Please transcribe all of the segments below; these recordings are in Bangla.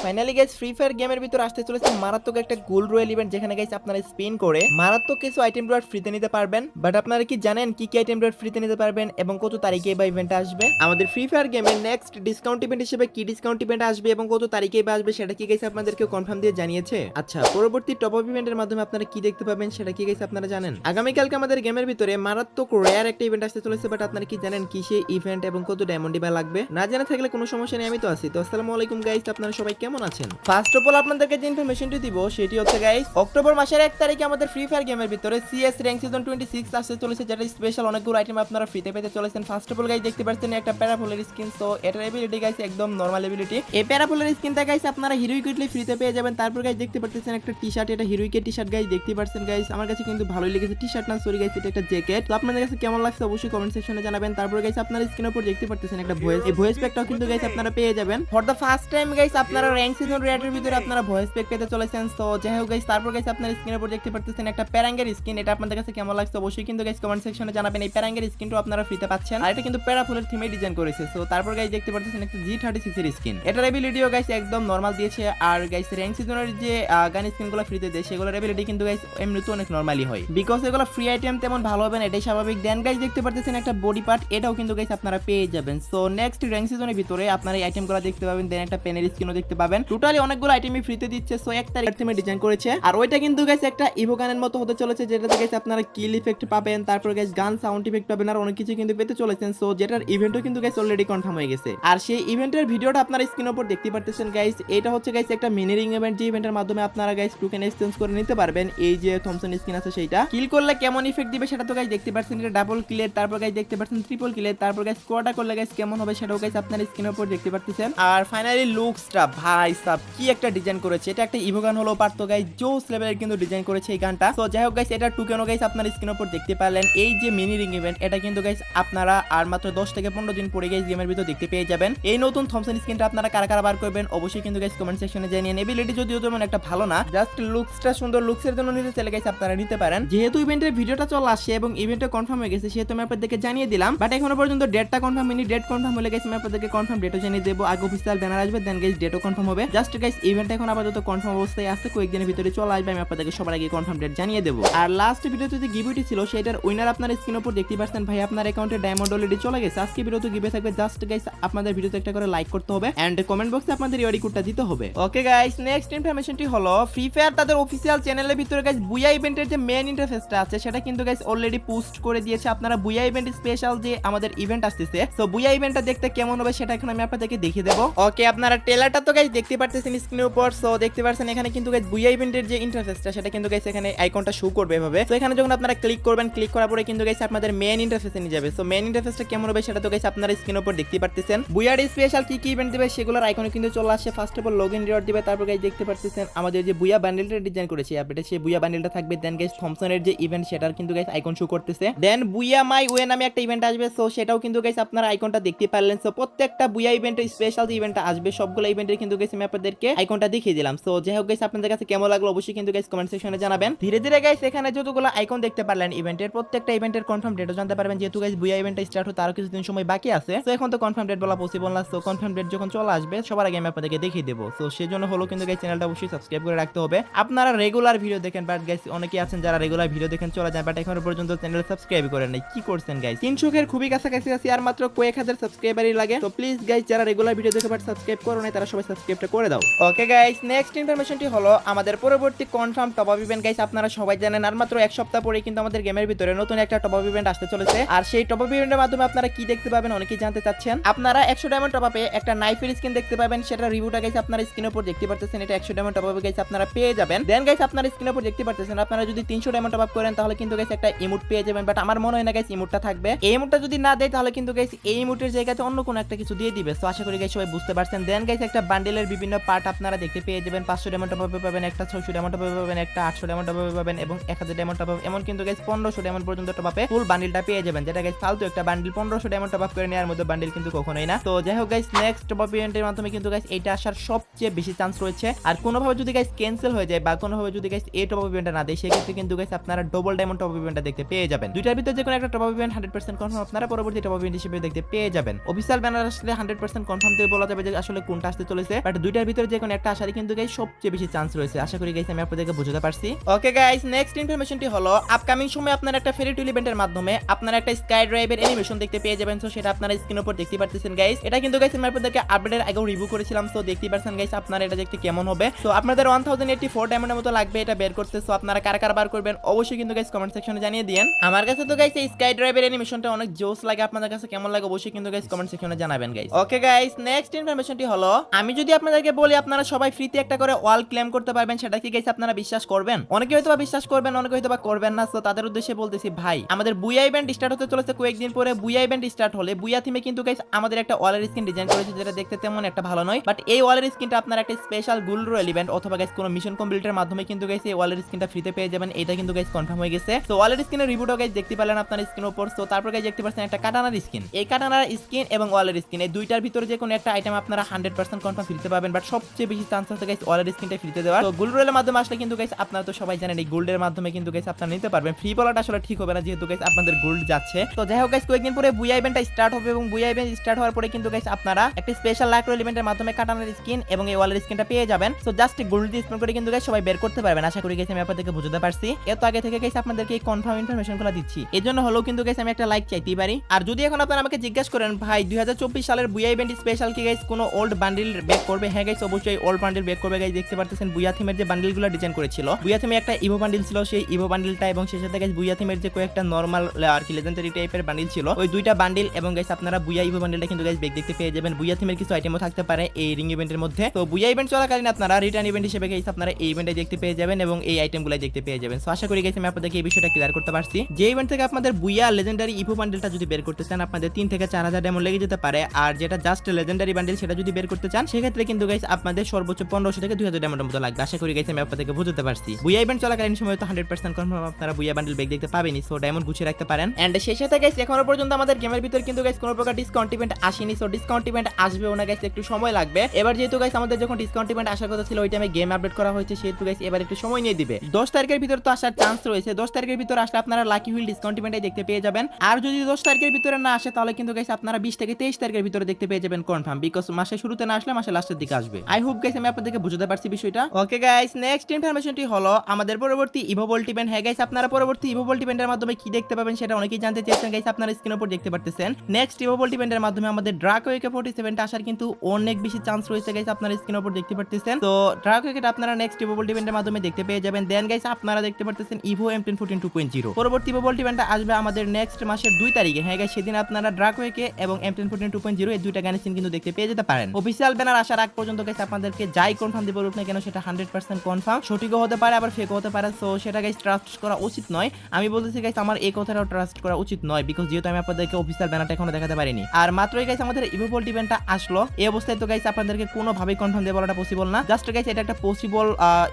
ফাইনালি গাইস ফ্রি ফায়ার গেমের ভিতর আসতে চলেছে মারাত্মক একটা গোল্ড রয়্যাল ইভেন্ট, যেখানে গাইস আপনারা স্পিন করে মারাত্মক কিছু আইটেম ড্রপ ফ্রিতে নিতে পারবেন। বাট আপনারা কি জানেন কি কি আইটেম ড্রপ ফ্রিতে নিতে পারবেন এবং কত তারিখে বা ইভেন্টটা আসবে? আমাদের ফ্রি ফায়ার গেমের নেক্সট ডিসকাউন্ট ইভেন্ট হিসেবে কি ডিসকাউন্ট ইভেন্ট আসবে এবং কত তারিখে বা আসবে সেটা কি গাইস আপনাদেরকে কনফার্ম দিয়ে জানিয়েছে? আচ্ছা, পরবর্তী টপ আপ ইভেন্টের মাধ্যমে আপনারা কি দেখতে পাবেন সেটা কি গাইস আপনারা জানেন? আগামীকালকে আমাদের গেমের ভিতরে মারাত্মক রেয়ার একটা ইভেন্ট আসতে চলেছে, বাট আপনারা কি জানেন কি সেই ইভেন্ট এবং কত ডায়মন্ড বা লাগবে? না জানা থাকলে কোনো সমস্যা নেই, আমি তো আছি। তো আসসালামু আলাইকুম গাইস, আপনারা সবাই কেমন আছেন? ফার্স্ট অফ অল আপনাদেরকে যে ইনফরমেশনটি দিব সেটি হচ্ছে গাইস, অক্টোবর মাসের 1 তারিখে আমাদের ফ্রি ফায়ার গেমের ভিতরে সিএস র‍্যাঙ্ক সিজন 26 আসতে চলেছে, যেটা স্পেশাল অনেকগুলো আইটেম আপনারা ফ্রিতে পেতে চলেছেন। ফার্স্ট অফ অল গাইস দেখতে পাচ্ছেন একটা প্যারাফুলের স্কিন। সো এটার এবিলিটি গাইস একদম নরমাল এবিলিটি। এই প্যারাফুলের স্কিনটা গাইস আপনারা হিরোইকলি ফ্রিতে পেয়ে যাবেন। তারপর গাইস দেখতে পাচ্ছেন একটা টি-শার্ট, এটা হিরোইকের টি-শার্ট গাইস দেখতে পাচ্ছেন গাইস, আমার কাছে কিন্তু ভালোই লেগেছে। টি-শার্ট না সরি গাইস, এটা একটা জ্যাকেট। তো আপনাদের কাছে কেমন লাগছে অবশ্যই কমেন্ট সেকশনে জানাবেন। তারপর গাইস আপনারা স্ক্রিনের উপর দেখতে পাচ্ছেন একটা ভয়েস, এই ভয়েস প্যাকটাও কিন্তু গাইস আপনারা পেয়ে যাবেন। For the first time guys আপনারা র‍্যাঙ্ক সিজন রেয়ারের ভিতরে আপনারা ভয়েস প্যাক পেতে চলেছেন। সো যাই হোক গাইস, তারপর গাইস আপনারা স্ক্রিনের উপর দেখতে পাচ্ছেন একটা প্যারাঙ্গের স্কিন, এটা আপনাদের কাছে কেমন লাগছে অবশ্যই কিন্তু গাইস কমেন্ট সেকশনে জানাবেন। এই প্যারাঙ্গের স্কিনটাও আপনারা ফ্রিতে পাচ্ছেন, আর এটা কিন্তু প্যারাফুলের থিমে ডিজাইন করেছে। সো তারপর গাইস দেখতে পাচ্ছেন একটা G36 এর স্কিন, এটার এবিলিটিও গাইস একদম নরমাল দিয়েছে। আর গাইস র‍্যাঙ্ক সিজনের যে গান স্কিনগুলো ফ্রিতে দেয় সেগুলোর এবিলিটি কিন্তু গাইস এমনিতে অনেক নরমালি হয়, বিকজ এগুলো ফ্রি আইটেম তেমন ভালো হবে না, এটাই স্বাভাবিক। দেন গাইস দেখতে পাচ্ছেন একটা বডি পার্ট, এটাও কিন্তু গাইস আপনারা পেয়ে যাবেন। সো নেক্সট র‍্যাঙ্ক সিজনের ভিতরে আপনারা এই আইটেমগুলো দেখতে পাবেন। দেন একটা পেনের স্কিনও দেখতে পাবেন। টোটালি অনেকগুলো আইটেমই ফ্রিতে দিচ্ছে। সো একটা থিমে ডিজাইন করেছে, আর ওইটা কিন্তু গাইস একটা ইভো গানের মতো হতে চলেছে, যেটাতে গাইস আপনারা কিল ইফেক্ট পাবেন, তারপর গাইস গান সাউন্ড ইফেক্ট পাবেন, আর অনেক কিছু কিন্তু পেতে চলেছেন। সো যেটার ইভেন্টও কিন্তু গাইস অলরেডি কনফার্ম হয়ে গেছে, আর সেই ইভেন্টের ভিডিওটা আপনারা স্ক্রিনের উপর দেখতে পাচ্ছেন গাইস। এটা হচ্ছে গাইস একটা মিনি রিং ইভেন্ট, যে ইভেন্টের মাধ্যমে আপনারা গাইস টোকেন এক্সচেঞ্জ করে নিতে পারবেন। এই যে থমসন স্কিন আছে সেইটা কিল করলে কেমন ইফেক্ট দিবে সেটা তো গাইস দেখতে পাচ্ছেন, এটা ডাবল কিলের, তারপর গাইস দেখতে পাচ্ছেন ট্রিপল কিলের, তারপর গাইস স্কোয়াডটা করলে গাইস কেমন হবে সেটাও গাইস আপনারা স্ক্রিনের উপর দেখতে পাচ্ছেন। আর ফাইনালি লুকসটা ভাই সাব কি একটা ডিজাইন করেছে, এটা একটা ইভো গান হলো পারতো গাইস, জোস লেভেলের কিন্তু ডিজাইন করেছে এই গানটা। সো যাই হোক গাইস, এটা টোকেনও গাইস আপনারা স্ক্রিনের উপর দেখতে পারলেন। এই যে মিনি রিং ইভেন্ট, এটা কিন্তু গাইস আপনারা আর মাত্র 10 থেকে 15 দিন পরে গাইস গেমের ভিতর দেখতে পেয়ে যাবেন। এই নতুন থমসন স্কিনটা আপনারা কারা কারা বার করবেন অবশ্যই কিন্তু গাইস কমেন্ট সেকশনে জানিয়ে। এবিলিটি যদিও তেমন একটা ভালো না, জাস্ট লুকসটা সুন্দর, লুকসের জন্য নিতে চাইলে গাইস আপনারা নিতে পারেন। যেহেতু ইভেন্টের ভিডিওটা চলে আসছে এবং ইভেন্টটা কনফার্ম হয়ে গেছে, সেহেতু আমি আপনাদেরকে জানিয়ে দিলাম। বাট এখনো পর্যন্ত ডেটটা কনফার্ম হয়নি। ডেট কনফার্ম হলে গাইস আমি আপনাদেরকে কনফার্ম ডেটও জানিয়ে দেবো। আগে অফিসিয়াল ব্যানার আসবে, দেন গাইস ডেটও কনফার্ম হবে। জাস্ট গাইস ইভেন্ট এখন আপাতত কনফার্ম অবস্থায় আছে, কয়েকদিনের ভিতরে চলে আসবে, আমি আপনাদেরকে সবার আগে কনফার্ম ডেট জানিয়ে দেবো। আর লাস্ট ভিডিওতে যে গিভওয়েটি ছিল সেটার উইনার আপনারা স্ক্রিনের উপর দেখতে পাচ্ছেন। ভাই আপনার অ্যাকাউন্টে ডায়মন্ড অলরেডি চলে গেছে। আজকে ভিডিওতে গিভে থাকবে, জাস্ট গাইস আপনাদের ভিডিওতে একটা করে লাইক করতে হবে এন্ড কমেন্ট বক্সে আপনাদের রিওয়ার্ড কোডটা দিতে হবে। ওকে গাইস, নেক্সট ইনফরমেশনটি হলো ফ্রি ফায়ার তাদের অফিসিয়াল চ্যানেলের ভিতরে গাইস বুয়া ইভেন্টের যে মেইন ইন্টারফেসটা আছে সেটা কিন্তু গাইস অলরেডি পোস্ট করে দিয়েছে। আপনারা বুয়া ইভেন্ট স্পেশাল যে আমাদের ইভেন্ট আসতেছে, সো বুয়া ইভেন্টটা দেখতে কেমন হবে সেটা এখন আমি আপনাদেরকে দেখিয়ে দেব। ওকে, আপনারা ট্রেলারটা তো গাইস দেখতে পাচ্ছেন স্ক্রিনের উপর। সো দেখতে পাচ্ছেন এখানে কিন্তু গাইস বুয়া ইভেন্টের যে ইন্টারফেসটা সেটা কিন্তু গাইস এখানে আইকনটা শো করবে এভাবে। সো এখানে যখন আপনারা ক্লিক করবেন, ক্লিক করার পরে কিন্তু গাইস আপনাদের মেইন ইন্টারফেসে নিয়ে যাবে। সো মেইন ইন্টারফেসটা কেমন হবে সেটা তো গাইস আপনারা স্ক্রিনের উপর দেখতে পাচ্ছেন। বুয়ার স্পেশাল কি কি ইভেন্ট দিবে সেগুলোর আইকন কিন্তু চলে আসে। First of all login reward দিবে, তারপর গাইস দেখতে পাচ্ছেন আমাদের যে বুয়া বান্ডেলটা ডিজাইন করেছে আপডেটে সেই বুয়া বান্ডেলটা থাকবে। দেন গাইস থমসনের যে ইভেন্ট সেটার কিন্তু গাইস আইকন শো করতেছে। দেন বুয়া মাই ওয়ে নামে একটা ইভেন্ট আসবে, সো সেটাও কিন্তু গাইস আপনারা আইকনটা দেখতে পারলেন। সো প্রত্যেকটা বুয়া ইভেন্টের স্পেশাল যে ইভেন্টটা আসবে সবগুলো ইভেন্টের কিন্তু গাইস আমি আপনাদেরকে আইকনটা দেখিয়ে দিলাম। সো যাই হোক গাইস, আপনাদের কাছে কেমন লাগলো অবশ্যই কিন্তু গাইস কমেন্ট সেকশনে জানাবেন। ধীরে ধীরে গাইস এখানে যতগুলো আইকন দেখতে পারলেন ইভেন্টের, প্রত্যেকটা ইভেন্টের কনফার্ম ডেটও জানতে পারবেন। যেহেতু গাইস বুয়া ইভেন্টটা স্টার্ট হতে আরো কিছুদিন সময় বাকি আছে, সো এখন তো কনফার্ম ডেট বলা পসিবল না। সো কনফার্ম ডেট যখন চলে আসবে সবার আগে আমি আপনাদেরকে দেখিয়ে দেবো। সো সেজন্য হলো কিন্তু গাইস চ্যানেলটা অবশ্যই সাবস্ক্রাইব করে রাখতে হবে। আপনারা রেগুলার ভিডিও দেখেন, বাট গাইস অনেকেই আছেন যারা রেগুলার ভিডিও দেখেন চলে যায়, বাট এখনো পর্যন্ত চ্যানেল সাবস্ক্রাইব করেন নাই। কি করছেন গাইস? 300 খুবই কাছাকাছি আছে, আর মাত্র কয়েক হাজার সাবস্ক্রাইবারই লাগে। তো প্লিজ গাইস যারা রেগুলার ভিডিও দেখে বাট সাবস্ক্রাইব করো না, তারা সবাই সাবস্ক্রাইবটা করে দাও। ওকে গাইস, নেক্সট ইনফরমেশনটি হলো আমাদের পরবর্তী confirm top up event. Guys আপনারা সবাই জানেন আর মাত্র এক সপ্তাহ পরে কিন্তু আমাদের গেমের ভিতরে নতুন একটা টপ আপ ইভেন্ট আসতে চলেছে। আর সেই টপ আপ ইভেন্টের মাধ্যমে আপনারা কি দেখতে পাবেন অনেকেই জানতে চাচ্ছেন। আপনারা 100 ডায়মন্ড টপ আপে একটা নাইফের স্কিন দেখতে পাবেন, সেটা রিভিউটা গাইস আপনারা স্ক্রিনের উপর দেখতে পাচ্ছেন। এটা 100 ডায়মন্ড টপ আপে গাইস আপনারা পেয়ে যাবেন। দেন গাইস আপনারা স্ক্রিনের উপর দেখতে পাচ্ছেন আপনারা যদি 300 ডায়মন্ড টপ আপ করেন তাহলে কিন্তু গাইস একটা ইমোট পেয়ে যাবেন, বাট আমার মনে হয় না গাইস ইমোটটা থাকবে। এই ইমোটটা যদি না দেয় তাহলে কিন্তু গাইস এই ইমোটের জায়গাতে অন্য কোনো একটা কিছু দিয়ে দিবে। সো আশা করি গাইস সবাই বুঝতে পারছেন। দেন গাইস একটা বান্ডেলের বিভিন্ন পার্ট আপনারা দেখতে পেয়ে যাবেন। 500 ডায়মন্ড টপ আপে পাবেন, একটা 600 ডায়মন্ড টপ আপে পাবেন, একটা 800 ডায়মন্ড টপ আপে পাবেন এবং 1000 ডায়মন্ড টপ আপ, এমন কিন্তু গাইস 1500 ডায়মন্ড পর্যন্ত টপ আপে ফুল বান্ডেলটা পেয়ে যাবেন। যেটা গাইস ফালতু একটা বান্ডেল, 1500 ডায়মন্ড টপ আপ করে নেওয়ার মধ্যে বান্ডেল কিন্তু কখনোই না। তো যাই হোক গাইস, নেক্সট টপ আপ ইভেন্টের মাধ্যমে কিন্তু গাইস এটা আসার সবচেয়ে বেশি চান্স রয়েছে। আর কোনোভাবে যদি গাইস ক্যান্সেল হয়ে যায় বা কোনোভাবে যদি গাইস এই টপ আপ ইভেন্টটা না দেয়, সেক্ষেত্রে কিন্তু গাইস আপনারা ডবল ডায়মন্ড টপ আপ ইভেন্টটা দেখতে পেয়ে যাবেন। দুইটার ভিতরে যে কোনো একটা টপ আপ ইভেন্ট 100% কনফার্ম আপনারা পরবর্তী টপ আপ ইভেন্ট হিসেবে দেখতে পেয়ে যাবেন। অফিশিয়াল ব্যানার আসলে 100% কনফার্ম দিয়ে বলা যাবে যে আসলে কোনটা আসতে চলেছে, বাট বাট দুইটার ভিতরে যে কোনো একটা আসার কিন্তু গাইস সবচেয়ে বেশি চান্স রয়েছে। আশা করি গাইস আমি আপনাদেরকে বুঝাতে পারছি। ওকে গাইস, নেক্সট ইনফরমেশনটি হলো আপকামিং সময় আপনারা একটা ফেরি টুল ইভেন্টের মাধ্যমে আপনারা একটা স্কাই ড্রাইভের অ্যানিমেশন দেখতে পেয়ে যাবেন। সো সেটা আপনারা স্ক্রিনের উপর দেখতে পারতেছেন গাইস। এটা কিন্তু গাইস আমি আপনাদেরকে আপডেটের আগেও রিভিউ করেছিলাম। সো দেখতেই পারছেন গাইস আপনারা এটা দেখতে কেমন হবে। তো আপনাদের 1084 ডায়মন্ডের মতো লাগবে এটা বের করতে। সো আপনারা কার কার বার করবেন অবশ্যই কিন্তু গাইস কমেন্ট সেকশনে জানিয়ে দিয়েন। আমার কাছে তো গাইস এই স্কাই ড্রাইভের অ্যানিমেশনটা অনেক জোস লাগে। আপনাদের কাছে কেমন লাগে অবশ্যই কিন্তু গাইস কমেন্ট সেকশনে জানাবেন গাইস। ওকে গাইস, নেক্সট ইনফরমেশনটি হলো আমি যদি আপনাদেরকে বলি আপনারা সবাই ফ্রিতে একটা করে ওয়াল ক্লেম করতে পারবেন, সেটা কি গাইস আপনারা বিশ্বাস করবেন? অনেকে হয়তো বিশ্বাস করবেন, অনেকে হয়তো করবেন না। সো তাদের উদ্দেশ্যে বলতেছি ভাই, আমাদের বুয়া ইভেন্ট স্টার্ট হতে চলেছে কয়েকদিন পরে। বুয়া ইভেন্ট স্টার্ট হলে বুয়া থিমে কিন্তু গাইস আমাদের একটা ওয়ালের স্কিন ডিজাইন করেছে, যেটা দেখতে তেমন একটা ভালো নয়। বাট এই ওয়ালের স্কিনটা আপনারা একটা স্পেশাল গোল্ড রয়্যাল ইভেন্ট অথবা গাইস কোনো মিশন কমপ্লিটের মাধ্যমে কিন্তু গাইস এই ওয়ালের স্কিনটা ফ্রিতে পেয়ে যাবেন। এটা কিন্তু গাইস কনফার্ম হয়ে গেছে। তো ওয়ালের স্কিনের রিভিউটা গাইস দেখতে পেলেন আপনার স্ক্রিনের উপর। তো তারপর গাইস দেখতে পাচ্ছেন একটা কাটানার স্কিন। এই কাটানার স্কিন এবং ওয়ালের স্কিন এই দুইটার ভিতরে যে কোনো একটা আইটেম আপনারা 100% কনফার্ম ফ্রিতে পাবেন। বাট সবচেয়ে বেশি চান্স আছে গাইস ওয়ালের স্কিনটা ফ্রিতে দেওয়ার। তো গোল্ড রয়্যালের মাধ্যমে আসলে কিন্তু গাইস আপনারা তো সবাই জানেন এই গোল্ডের মাধ্যমে কিন্তু গাইস আপনারা নিতে পারবেন। ফ্রি বলাটা আসলে ঠিক হবে না যেহেতু গাইস আপনাদের গোল্ড যাচ্ছে। তো যাই হোক গাইস, কয়েকদিন পরে বুয়া ইভেন্টটা স্টার্ট হবে এবং বুয়া ইভেন্ট স্টার্ট হওয়ার পরে কিন্তু গাইস আপনারা একটা স্পেশাল লাক রয়্যাল ইভেন্টের মাধ্যমে কাটানার স্কিন এবং এই ওয়ালের স্কিনটা পেয়ে যাবেন। সো জাস্ট গোল্ড দিয়ে স্পেন্ড করে কিন্তু গাইস সবাই বের করতে পারবেন। আশা করি গাইস আমি আপনাদেরকে বুঝাতে পারছি। এত আগে থেকে গাইস আপনাদেরকে এই কনফার্ম ইনফরমেশনগুলো দিচ্ছি। এজন্য হলো কিন্তু গাইস আমি একটা লাইক চাইতেই পারি। আর যদি এখন আপনারা আমাকে জিজ্ঞাসা করেন ভাই 2024 সালের বুয়া ইভেন্ট স্পেশাল কি গাইস কোনো ওল্ড বান্ডিল ব্যাক করবে? হ্যাঁ গাইস অবশ্যই ওল্ড বান্ডিল ব্যাক করবে গাইস। দেখতে পারতেছেন বুয়া থিমের যে বান্ডিলগুলো ডিজাইন করেছিল, বুয়া থিমে একটা ইভো বান্ডিল ছিল, সেই ইভো বান্ডিলটা এবং সেই সাথে গাইস বুয়া থিমের যে কয়েকটা নরমাল আর কি লেজেন্ডারি টাইপের বান্ডিল ছিল, ওই দুইটা বান্ডিল এবং গাইস আপনারা বুয়া ইভো বান্ডিলটা কিন্তু গাইস ব্যাক দেখতে পেয়ে যাবেন। বুয়া থিমের কিছু আইটেমও থাকতে পারে এই রিং ইভেন্টের মধ্যে। তো বুয়া ইভেন্ট চলাকালীন আপনারা রিটার্ন ইভেন্ট হিসেবে গাইস আপনারা এই ইভেন্টে দেখতে পেয়ে যাবেন এবং এই আইটেমগুলো দেখতে পেয়ে যাবেন। সো আশা করি গাইস আমি আপনাদেরকে এই বিষয়টা ক্লিয়ার করতে পারছি। যে ইভেন্ট থেকে আপনাদের বুয়া লেজেন্ডারি ইভো বান্ডিলটা যদি বের করতে চান আপনাদের 3 থেকে 4000 ডায়মন্ড লেগে যেতে পারে। আর যেটা জাস্ট লেজেন্ডারি বান্ডিল সেটা যদি বের করতে চান সেক্ষেত্রে কিন্তু গাইস আপনাদের সর্বোচ্চ 1500 থেকে 2000 ডায়মন্ডের মতো লাগবে। আশা করি গাইস আমি আপনাদেরকে বুঝতে পারছি। বুয়া ইভেন্ট চলাকালীন সময় তো 100% কনফার্ম আপনারা বুয়া বান্ডিল ব্যাক দেখতে পাবেনই। সো ডায়মন্ড গুছিয়ে রাখতে পারেন। এন্ড সেই সাথে গাইস এখনো পর্যন্ত আমাদের গেমের ভিতর কিন্তু গাইস কোনো প্রকার ডিসকাউন্ট ইভেন্ট আসেনি। সো ডিসকাউন্ট ইভেন্ট আসবেও না গাইস, একটু সময় লাগবে। এবার যেহেতু গাইস আমাদের যখন ডিসকাউন্ট ইভেন্ট আসার কথা ছিল ওই টাইমে গেম আপডেট করা হয়েছে, সেহেতু গাইস এবার একটু সময় নিয়ে দিবে। 10 তারিখের ভিতর তো আসার চান্স রয়েছে। 10 তারিখের ভিতর আসলে আপনারা লাকি হুইল ডিসকাউন্ট ইভেন্টে দেখতে পেয়ে যাবেন। আর যদি 10 তারিখের ভিতরে না আসে তাহলে কিন্তু গাইস আপনারা 20 থেকে 23 তারিখের ভিতরে দেখতে পেয়ে যাবেন কনফার্ম, বিকজ মাসের শুরুতে না আসলে মাসের লাস্টের দিকে আসবে। আই হোপ গাইস আমি আপনাদেরকে বুঝাতে পারছি বিষয়টা। ওকে গাইস, নেক্সট ইনফরমেশনটি হলো আমাদের পরবর্তী ইভো ভোল্ট ইভেন্ট। হ্যাঁ গাইস, আপনারা পরবর্তী ইভো ভোল্ট ইভেন্টের মাধ্যমে কি দেখতে পাবেন সেটা অনেকেই জানতে চেয়েছেন গাইস। আপনারা স্ক্রিনের উপর দেখতে পারতেছেন নেক্সট ইভো ভোল্ট ইভেন্টের মাধ্যমে আমাদের ড্রাকোয়েকে 47 আসার কিন্তু অনেক বেশি চান্স রয়েছে গাইস। আপনারা স্ক্রিনের উপর দেখতে পারতেছেন। তো ড্রাকোয়েকে আপনারা নেক্সট ইভো ভোল্ট ইভেন্টের মাধ্যমে দেখতে পেয়ে যাবেন। দেন গাইস আপনারা দেখতে পারতেছেন ইভো M1014 2.0 পরবর্তী ইভো ভোল্ট ইভেন্টটা আসবে আমাদের নেক্সট মাসের 2 তারিখে। হ্যাঁ গাইস, সেদিন আপনারা ড্রাকোয়েকে এবং M1014 2.0 এই দুইটা গানের সিন কিন্তু দেখতে পেয়ে যেতে পারেন। অফিশিয়াল ব্যানার আসার আগ পর্যন্ত গাইস আপনাদেরকে যাই কনফার্ম দিব না কেন সেটা 100% কনফার্ম। সঠিকও হতে পারে আবার ফেকও হতে পারে। সো সেটা গাইস ট্রাস্ট করা উচিত নয়। আমি বলতেছি গাইস আমার এই কথাটাও ট্রাস্ট করা উচিত নয়, বিকজ যেহেতু আমি আপনাদেরকে অফিশিয়াল ব্যানারটা এখনো দেখাতে পারিনি। আর মাত্রই গাইস আমাদের ইভো ভোল্ট ইভেন্টটা আসলো। এই অবস্থায় তো গাইস আপনাদেরকে কোনোভাবেই কনফার্ম দিয়ে বলাটা পসিবল না। জাস্ট গাইস এটা একটা পসিবল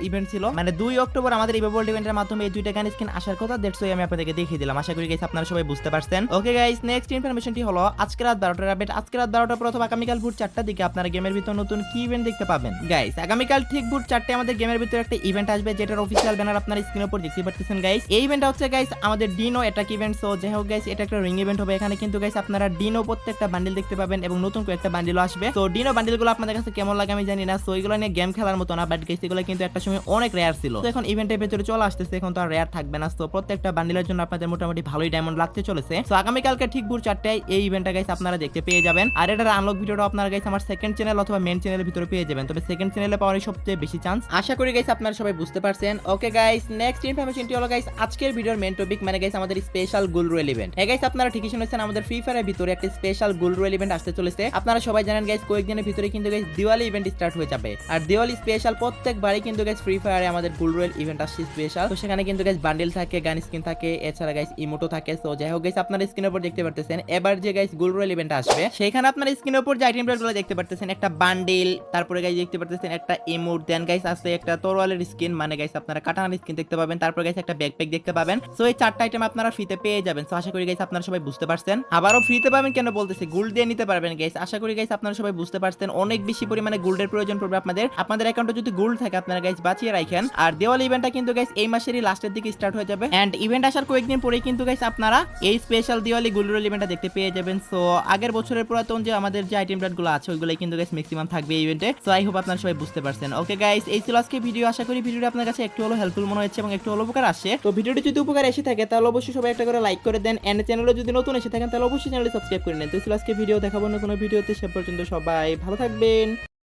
ইভেন্ট ছিল, মানে 2 অক্টোবর আমাদের ইভো ভোল্ট ইভেন্টের মাধ্যমে এই দুইটা গান স্কিন আসার কথা। দ্যাটস ওয়াই আমি আপনাদেরকে দেখিয়ে দিলাম। আশা করি গাইস আপনারা সবাই বুঝতে পারছেন। ওকে গাইস, নেক্সট ইনফরমেশনটি হলো আজকে রাত 12টার আপডেট। আজকে রাত 12টার পর অথবা আগামীকাল ভোর 4টার দিকে আপনারা গেমের ভিতর নতুন কি ইভেন্ট দেখতে পাবেন গাইস। আগামীকাল ঠিক ভোর 4টায় আমাদের গেমের ভিতর একটা ইভেন্ট আসবে যেটার অফিশিয়াল ব্যানার আপনারা স্ক্রিনের উপর দেখতে পাচ্ছেন গাইস। এই ইভেন্টটা হচ্ছে গাইস আমাদের ডিনো অ্যাটাক ইভেন্ট। সো যাই হোক গাইস এটা একটা রিং ইভেন্ট হবে। এখানে কিন্তু গাইস আপনারা ডিনো প্রত্যেকটা বান্ডিল দেখতে পাবেন এবং নতুন কয়েকটা বান্ডিলও আসবে। তো ডিনো বান্ডিলগুলো আপনাদের কাছে কেমন লাগে আমি জানি না। সো এগুলো নিয়ে গেম খেলার মতো না, বাট গাইস এগুলো কিন্তু একটা সময় অনেক রেয়ার ছিল। তো এখন ইভেন্টের ভিতরে চলে আসতেছে, এখন তো আর রেয়ার থাকবে না। তো প্রত্যেকটা বান্ডিলের জন্য আপনাদের মোটামুটি ভালোই ডায়মন্ড লাগতে চলেছে। সো আগামীকালকে ঠিক ভোর 4টায় এই ইভেন্টটা গাইস আপনারা দেখতে পেয়ে যাবেন। আর এটার আনলক ভিডিওটা আপনারা গাইস আমার সেকেন্ড চ্যানেল অথবা মেইন চ্যানেলের ভিতরে পেয়ে যাবেন। তবে সেকেন্ড চ্যানেলে পাওয়ারই সবচেয়ে বেশি চান্স। আশা করি গাইস আপনারা সবাই বুঝতে পারছেন। ওকে গাইস, নেক্সট ইনফরমেশনটি হলো গাইস আজকের ভিডিওর মেইন টপিক, মানে গাইস আমাদের স্পেশাল গোল্ড রয়্যাল ইভেন্ট। হ্যাঁ গাইস আপনারা ঠিকই শুনেছেন, আমাদের ফ্রি ফায়ারের ভিতরে একটা স্পেশাল গোল্ড রয়্যাল ইভেন্ট আসতে চলেছে। আপনারা সবাই জানেন গাইস কয়েকদিনের ভিতরে কিন্তু গাইস দিওয়ালি ইভেন্ট স্টার্ট হয়ে যাবে। আর দিওয়ালি স্পেশাল প্রত্যেকবারই কিন্তু গাইস ফ্রি ফায়ারে আমাদের গোল্ড রয়্যাল ইভেন্ট আসছে স্পেশাল। তো সেখানে কিন্তু গাইস বান্ডেল থাকে, গান স্কিন থাকে, এছাড়া গাইস ইমোটো থাকে। সো যাই হোক গাইস আপনারা স্ক্রিনের উপর দেখতে পারতেছেন এবার যে গাইস গোল্ড রয়্যাল ইভেন্ট আসবে সেখানে আপনারা স্ক্রিনের উপর যে আইটেম গুলো দেখতে পারতেছেন একটা বান্ডেল, তারপরে গাইস দেখতে পারতেছেন একটা ইমোট, দেন গাইস আছে একটা তরোয়ালের স্কিন, মানে গাইস আপনারা কাটানার স্কিন দেখতে পাবেন, তারপর গাইস একটা ব্যাকপ্যাক দেখতে পাবেন। সো এই 4টা আইটেম আপনারা ফ্রিতে পেয়ে যাবেন। সো আশা করি গাইস আপনারা সবাই বুঝতে পারছেন। আবারও ফ্রিতে পাবেন কেন বলতেছি, গোল্ড দিয়ে নিতে পারবেন গাইস। আশা করি গাইস আপনারা সবাই বুঝতে পারছেন। অনেক বেশি পরিমাণে গোল্ডের প্রয়োজন পড়বে আপনাদের অ্যাকাউন্টে যদি গোল্ড থাকে আপনারা গাইস বাঁচিয়ে রাখেন। আর দেওয়ালি ইভেন্টটা কিন্তু গাইস এই মাসেরই লাস্টের দিকে স্টার্ট হয়ে যাবে। এন্ড ইভেন্ট আসার কয়েকদিন পরেই কিন্তু গাইস আপনারা এই স্পেশাল দিওয়ালি গোল্ড রয়্যাল ইভেন্টটা দেখতে পেয়ে যাবেন। সো আগের বছরের পুরাতন যে আমাদের যে আইটেম গুলো আছে ওইগুলাই কিন্তু গাইস ম্যাক্সিমাম থাকবে। থাকবে এই ইভেন্টে। সো আই হোপ আপনারা সবাই বুঝতে পারছেন। ওকে গাইস, এই ছিল আজকে ভিডিও। আশা করি ভিডিওটা আপনার কাছে একটু হলো হেল্পফুল মনে হচ্ছে এবং একটু হলো উপকার আসে। তো ভিডিওটি যদি উপকার এসে থাকে তাহলে অবশ্যই সবাই একটা করে লাইক করে দেন, এন্ড চ্যানেলে যদি নতুন এসে থাকেন তাহলে অবশ্যই চ্যানেলটি সাবস্ক্রাইব করে নেন। তো এই ছিল আজকে ভিডিও, দেখাবো না কোনো ভিডিওতে, সে পর্যন্ত সবাই ভালো থাকবেন।